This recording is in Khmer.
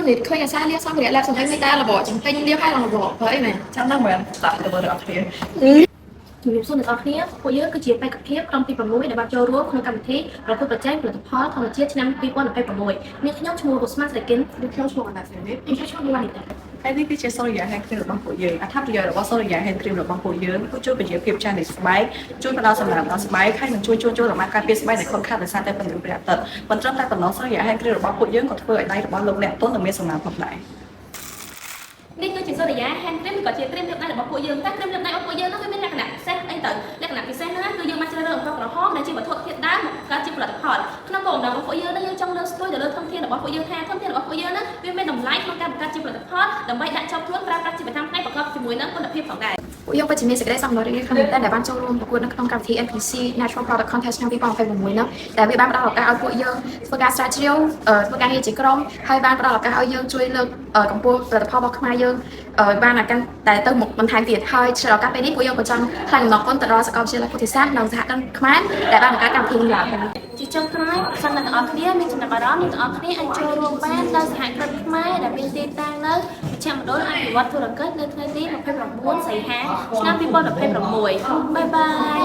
នេះឃើញអាសាលៀសំភារៈ lab សំខាន់មេតារបបចំពេញលៀឲ្យឡើងរបបព្រោះអីមែនចាំដល់មែនតាក់ទៅមើលអត់គ្នាជំរាបសួរអ្នកនរគ្នាពួកយើងគឺជាបេក្ខភាពក្រុមទី6ដែលបានចូលរួមក្នុងកម្មវិធីប្រកួតប្រជែងផលិតផលធម្មជាតិឆ្នាំ2026នាងខ្ញុំឈ្មោះ Rosma Skin និងខ្ញុំឈ្មោះ Anna Philip ខ្ញុំឈ្មោះ Juanita ហើយនេះគឺជាសូរិយាហេតុគ្រីមរបស់ពួកយើងអត្ថប្រយោជន៍របស់សូរិយាហេតុគ្រីមរបស់ពួកយើងគឺជួយបញ្ជាភាពចាស់នៃស្បែកជួយផ្ដល់សម្រាប់ដល់ស្បែកហើយនឹងជួយជួសជុលរមាការពារស្បែកដែលខូចខាតដោយសារតែពន្លឺព្រះអាទិត្យមិនត្រឹមតែប៉ុណ្ណោះសូរិយាហេតុគ្រីមរបស់ពួកយើងក៏ធ្វើឲ្យដៃរបស់លោកអ្នកទន់និងមានសំណើមផងដែរនេះគឺជាសូរិយាហេតុគ្រីមក៏ជាគ្រីមលាបដៃរបស់ពួកយើងតែគ្រីមលាបដៃរបស់ពួកយើងនោះវាមានលក្ខណៈពិសេសអីទៅលក្ខណៈពិសេសហ្នឹងគឺយើងបានជ្រើសរើសអំបិលក្រហមដែលជាវត្ថុធាតុដើមកើតជាផលិតផលក្នុងគោលដៅរបស់ពួកយើងនេះយើងចង់លើកស្ទួយទៅលើធនធានរបស់ពួកយើងថាធនធានរបស់ពួកយើងហ្នឹងវាមានតម្លៃក្នុងការបង្កើតជាផលិតផលដើម្បីដាក់ចោលខ្លួនប្រើប្រាស់ជាប្រចាំថ្ងៃប្រកបជាមួយនឹងគុណភាពផងដែរពួកយើងពិតជាមានសេចក្តីសប្បុរសរីករាយខ្លាំងមែនទែនដែលបានចូលរួមប្រកួតនៅក្នុងកម្មវិធី NPC Natural Product Contest ឆ្នាំ2026នោះដែលវាបានផ្ដល់ឱកាសឲ្យពួកយើងធ្វើការស្រាវជ្រាវធ្វើការងារជាក្រុមហើយបានផ្ដល់ឱកាសឲ្យយើងជួយលើកកម្ពស់ផលិតផលរបស់ខ្មែរយើងបានអាកាន់តែទៅមុខបន្ថែមទៀតហើយឆ្លងឱកាសពេលនេះពួកយើងក៏ចង់ថ្លែងអំណរគុណទៅដល់សាកលវិទ្យាល័យពុទ្ធិសាស្ត្រនិងសហគមន៍ខ្មែរដែលបានបង្កើតកម្មវិធីនេះឡើងជាចុងក្រោយប្រសិនបើអ្នកនរគ្នាមានចំណាប់អារម្មណ៍អ្នកនរគ្នាអាចចូលរួមបាននៅសហគ្រិនខ្មែរដែលមានទីតាំងនៅមជ្ឈមណ្ឌលអភិវឌ្ឍធុរកិច្ចនៅថ្ងៃទី29សីហាឆ្នាំ2026បាយបាយ